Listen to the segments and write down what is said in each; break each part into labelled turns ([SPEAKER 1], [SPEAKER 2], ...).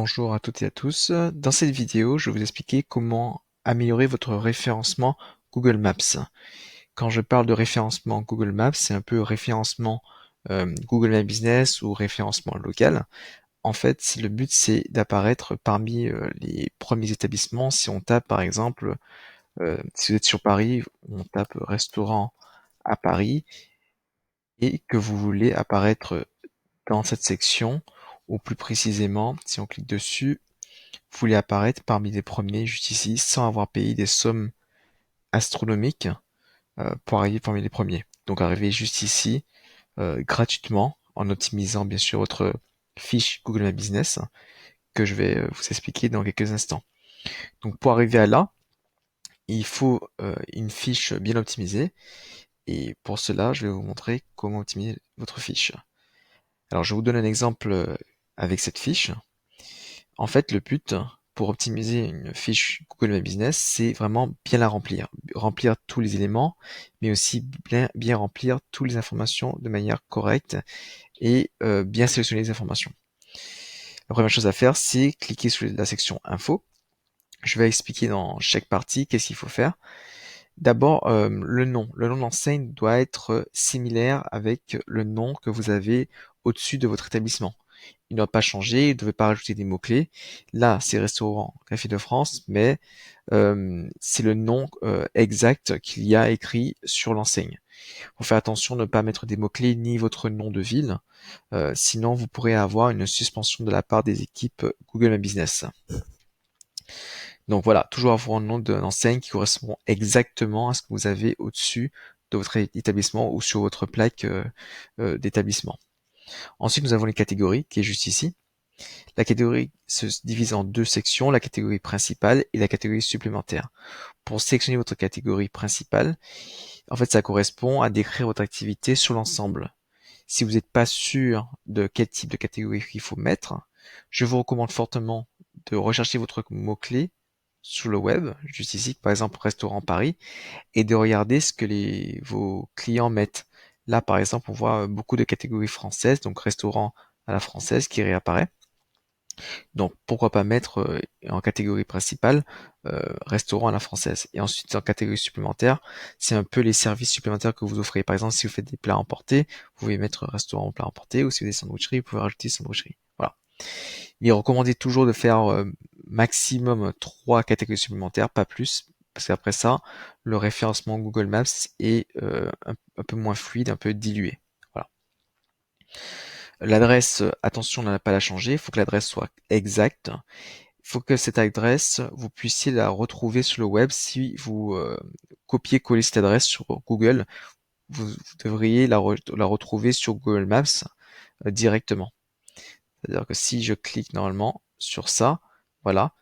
[SPEAKER 1] Bonjour à toutes et à tous. Dans cette vidéo, je vais vous expliquer comment améliorer votre référencement Google Maps. Quand je parle de référencement Google Maps, c'est un peu référencement Google My Business ou référencement local. En fait, le but c'est d'apparaître parmi les premiers établissements. Si on tape par exemple, si vous êtes sur Paris, on tape restaurant à Paris et que vous voulez apparaître dans cette section, ou plus précisément, si on clique dessus, voulait apparaître parmi les premiers juste ici sans avoir payé des sommes astronomiques pour arriver parmi les premiers. Donc arriver juste ici gratuitement en optimisant bien sûr votre fiche Google My Business que je vais vous expliquer dans quelques instants. Donc pour arriver à là, il faut une fiche bien optimisée et pour cela, je vais vous montrer comment optimiser votre fiche. Alors je vous donne un exemple avec cette fiche. En fait, le but pour optimiser une fiche Google My Business, c'est vraiment bien la remplir. Remplir tous les éléments, mais aussi bien remplir toutes les informations de manière correcte et bien sélectionner les informations. La première chose à faire, c'est cliquer sur la section Info. Je vais expliquer dans chaque partie qu'est-ce qu'il faut faire. D'abord, le nom. Le nom d'enseigne doit être similaire avec le nom que vous avez au-dessus de votre établissement. Il ne doit pas changer, il ne devait pas rajouter des mots-clés. Là, c'est Restaurant Café de France, mais c'est le nom exact qu'il y a écrit sur l'enseigne. Il faut faire attention de ne pas mettre des mots-clés ni votre nom de ville, sinon vous pourrez avoir une suspension de la part des équipes Google My Business. Donc voilà, toujours avoir un nom d'enseigne qui correspond exactement à ce que vous avez au-dessus de votre établissement ou sur votre plaque d'établissement. Ensuite, nous avons les catégories qui est juste ici. La catégorie se divise en deux sections, la catégorie principale et la catégorie supplémentaire. Pour sélectionner votre catégorie principale, en fait, ça correspond à décrire votre activité sur l'ensemble. Si vous n'êtes pas sûr de quel type de catégorie il faut mettre, je vous recommande fortement de rechercher votre mot-clé sur le web, juste ici, par exemple restaurant Paris, et de regarder ce que vos clients mettent. Là, par exemple, on voit beaucoup de catégories françaises, donc restaurant à la française qui réapparaît. Donc pourquoi pas mettre en catégorie principale restaurant à la française. Et ensuite en catégorie supplémentaire, c'est un peu les services supplémentaires que vous offrez. Par exemple, si vous faites des plats emportés, vous pouvez mettre restaurant au plat emporté, ou si vous avez des sandwicheries, vous pouvez rajouter sandwicherie. Voilà. Il est recommandé toujours de faire maximum 3 catégories supplémentaires, pas plus, parce qu'après ça, le référencement Google Maps est un peu moins fluide, un peu dilué. Voilà. L'adresse, attention à ne pas la changer, il faut que l'adresse soit exacte. Il faut que cette adresse, vous puissiez la retrouver sur le web. Si vous copiez-collez cette adresse sur Google, vous devriez la retrouver sur Google Maps directement. C'est-à-dire que si je clique normalement sur ça, voilà,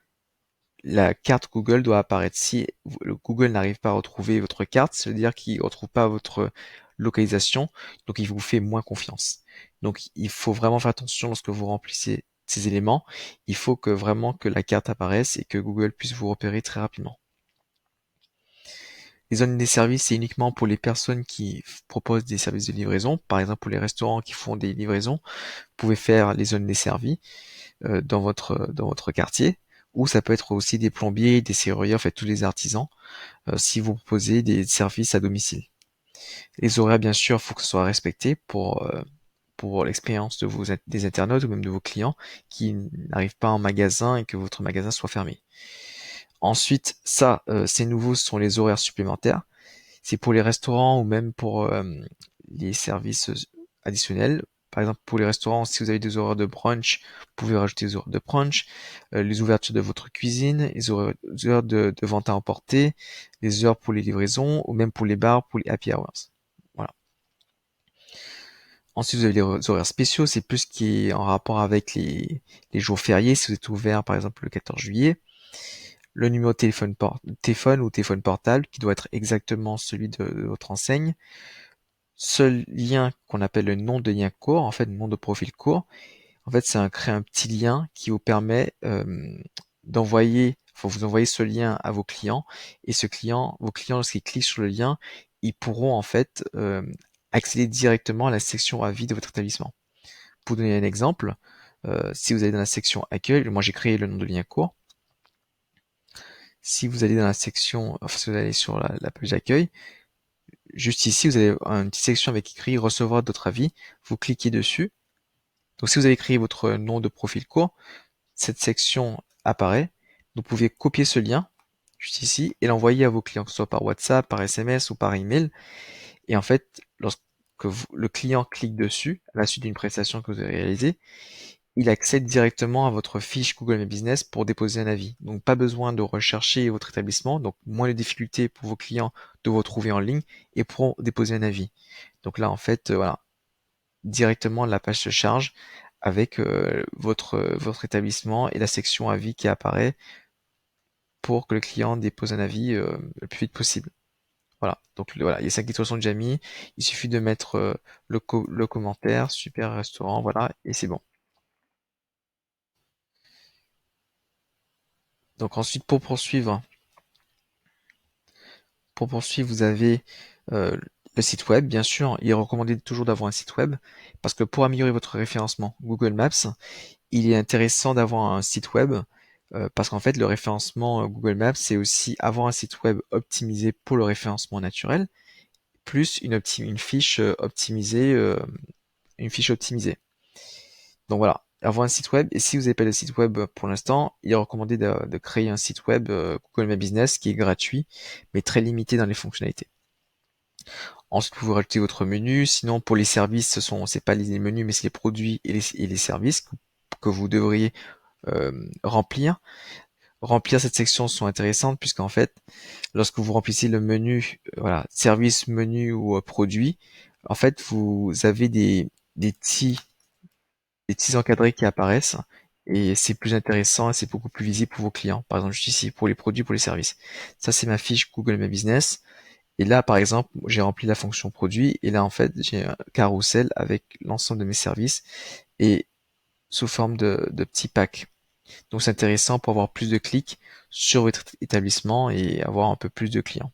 [SPEAKER 1] la carte Google doit apparaître. Si le Google n'arrive pas à retrouver votre carte, ça veut dire qu'il ne retrouve pas votre localisation, donc il vous fait moins confiance. Donc il faut vraiment faire attention lorsque vous remplissez ces éléments. Il faut que vraiment que la carte apparaisse et que Google puisse vous repérer très rapidement. Les zones des services, c'est uniquement pour les personnes qui proposent des services de livraison. Par exemple, pour les restaurants qui font des livraisons, vous pouvez faire les zones desservies dans votre quartier. Ou ça peut être aussi des plombiers, des serruriers, en fait tous les artisans, si vous proposez des services à domicile. Les horaires, bien sûr, il faut que ce soit respecté pour l'expérience de des internautes ou même de vos clients qui n'arrivent pas en magasin et que votre magasin soit fermé. Ensuite, ça, c'est nouveau, ce sont les horaires supplémentaires. C'est pour les restaurants ou même pour les services additionnels. Par exemple, pour les restaurants, si vous avez des horaires de brunch, vous pouvez rajouter des horaires de brunch, les ouvertures de votre cuisine, les heures de vente à emporter, les heures pour les livraisons, ou même pour les bars, pour les happy hours. Voilà. Ensuite, vous avez les horaires spéciaux, c'est plus ce qui est en rapport avec les jours fériés, si vous êtes ouvert par exemple le 14 juillet. Le numéro de téléphone ou téléphone portable qui doit être exactement celui de votre enseigne. Seul lien qu'on appelle le nom de lien court, en fait, nom de profil court. En fait, c'est créer un petit lien qui vous permet faut vous envoyer ce lien à vos clients et vos clients, lorsqu'ils cliquent sur le lien, ils pourront en fait accéder directement à la section avis de votre établissement. Pour donner un exemple, Si vous allez dans la section accueil, moi j'ai créé le nom de lien court. Si vous allez dans la section, enfin si vous allez sur la page d'accueil, juste ici vous avez une petite section avec écrit recevoir d'autres avis. Vous cliquez dessus. Donc si vous avez créé votre nom de profil court, cette section apparaît. Vous pouvez copier ce lien juste ici et l'envoyer à vos clients, que ce soit par WhatsApp, par SMS ou par email. Et en fait, lorsque le client clique dessus, à la suite d'une prestation que vous avez réalisée, il accède directement à votre fiche Google My Business pour déposer un avis. Donc pas besoin de rechercher votre établissement, donc moins de difficultés pour vos clients de vous retrouver en ligne et pour déposer un avis. Donc là en fait, voilà, directement la page se charge avec votre établissement et la section avis qui apparaît pour que le client dépose un avis le plus vite possible. Voilà, donc voilà, les 5 étoiles sont déjà mis. Il suffit de mettre le commentaire, super restaurant, voilà, et c'est bon. Donc ensuite, pour poursuivre, vous avez le site web. Bien sûr, il est recommandé toujours d'avoir un site web parce que pour améliorer votre référencement Google Maps, il est intéressant d'avoir un site web parce qu'en fait, le référencement Google Maps, c'est aussi avoir un site web optimisé pour le référencement naturel, plus une fiche optimisée, une fiche optimisée. Donc voilà, avoir un site web. Et si vous n'avez pas de site web pour l'instant, il est recommandé de créer un site web Google My Business qui est gratuit, mais très limité dans les fonctionnalités. Ensuite, vous pouvez rajouter votre menu. Sinon, pour les services, c'est pas les menus, mais c'est les produits et les services que vous devriez remplir. Remplir cette section sont intéressantes puisqu'en fait, lorsque vous remplissez le menu, voilà, service, menu ou produit, en fait, vous avez des petits des petits encadrés qui apparaissent et c'est plus intéressant et c'est beaucoup plus visible pour vos clients. Par exemple, juste ici, pour les produits, pour les services. Ça, c'est ma fiche Google My Business. Et là, par exemple, j'ai rempli la fonction produit et là, en fait, j'ai un carrousel avec l'ensemble de mes services et sous forme de petits packs. Donc, c'est intéressant pour avoir plus de clics sur votre établissement et avoir un peu plus de clients.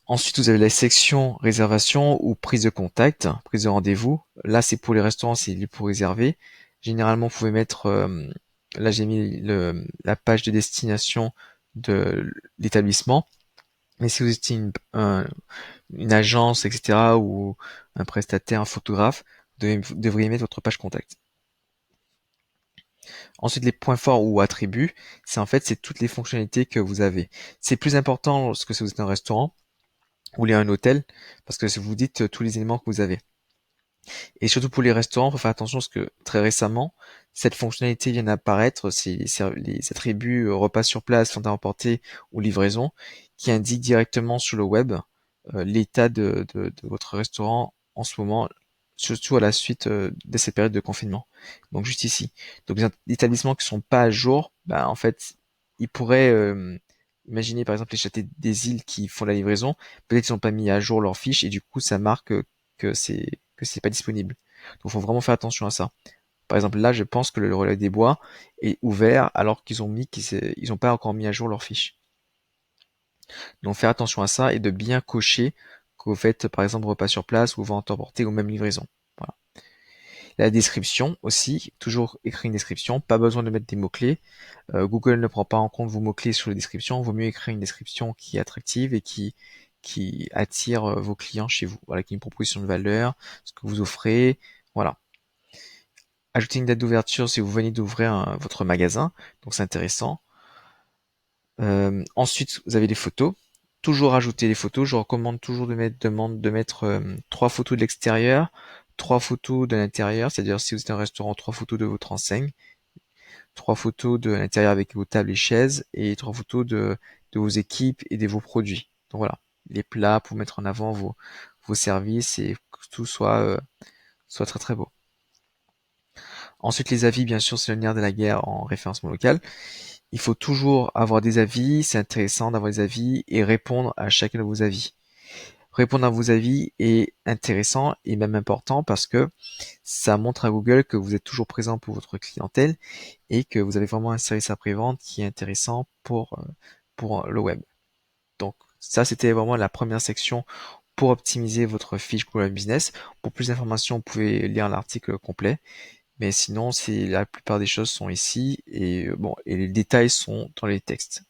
[SPEAKER 1] Ensuite, vous avez la section réservation ou prise de contact, prise de rendez-vous. Là, c'est pour les restaurants, c'est pour réserver. Généralement, vous pouvez mettre, là j'ai mis la page de destination de l'établissement. Mais si vous êtes une agence, etc., ou un prestataire, un photographe, vous devriez mettre votre page contact. Ensuite, les points forts ou attributs, c'est toutes les fonctionnalités que vous avez. C'est plus important lorsque vous êtes un restaurant ou un hôtel, parce que vous dites tous les éléments que vous avez. Et surtout pour les restaurants, il faut faire attention parce que très récemment, cette fonctionnalité vient d'apparaître, c'est les attributs repas sur place, sont à emporter ou livraison, qui indiquent directement sur le web l'état de votre restaurant en ce moment, surtout à la suite de cette période de confinement. Donc juste ici. Donc les établissements qui sont pas à jour, bah, en fait, ils pourraient imaginer par exemple les châteaux des îles qui font la livraison, peut-être qu'ils n'ont pas mis à jour leur fiche et du coup ça marque que c'est pas disponible. Donc faut vraiment faire attention à ça. Par exemple là, je pense que le relais des bois est ouvert alors qu'ils ont pas encore mis à jour leur fiche. Donc faire attention à ça et de bien cocher que vous faites par exemple repas sur place ou vente emportée ou même livraison. Voilà. La description aussi, toujours écrire une description, pas besoin de mettre des mots-clés. Google ne prend pas en compte vos mots-clés sur les descriptions, vaut mieux écrire une description qui est attractive et qui attire vos clients chez vous. Voilà, qui est une proposition de valeur, ce que vous offrez, voilà. Ajouter une date d'ouverture si vous venez d'ouvrir votre magasin, donc c'est intéressant. Ensuite, vous avez les photos. Toujours ajouter les photos. Je recommande toujours de mettre 3 photos de l'extérieur, 3 photos de l'intérieur, c'est-à-dire si vous êtes un restaurant, 3 photos de votre enseigne, 3 photos de l'intérieur avec vos tables et chaises, et 3 photos de vos équipes et de vos produits. Donc voilà, les plats pour mettre en avant vos services et que tout soit très très beau. Ensuite, les avis, bien sûr, c'est le nerf de la guerre en référencement local. Il faut toujours avoir des avis, c'est intéressant d'avoir des avis et répondre à chacun de vos avis. Répondre à vos avis est intéressant et même important parce que ça montre à Google que vous êtes toujours présent pour votre clientèle et que vous avez vraiment un service après-vente qui est intéressant pour le web. Donc ça, c'était vraiment la première section pour optimiser votre fiche Google Business. Pour plus d'informations, vous pouvez lire l'article complet. Mais sinon, c'est la plupart des choses sont ici et bon, et les détails sont dans les textes.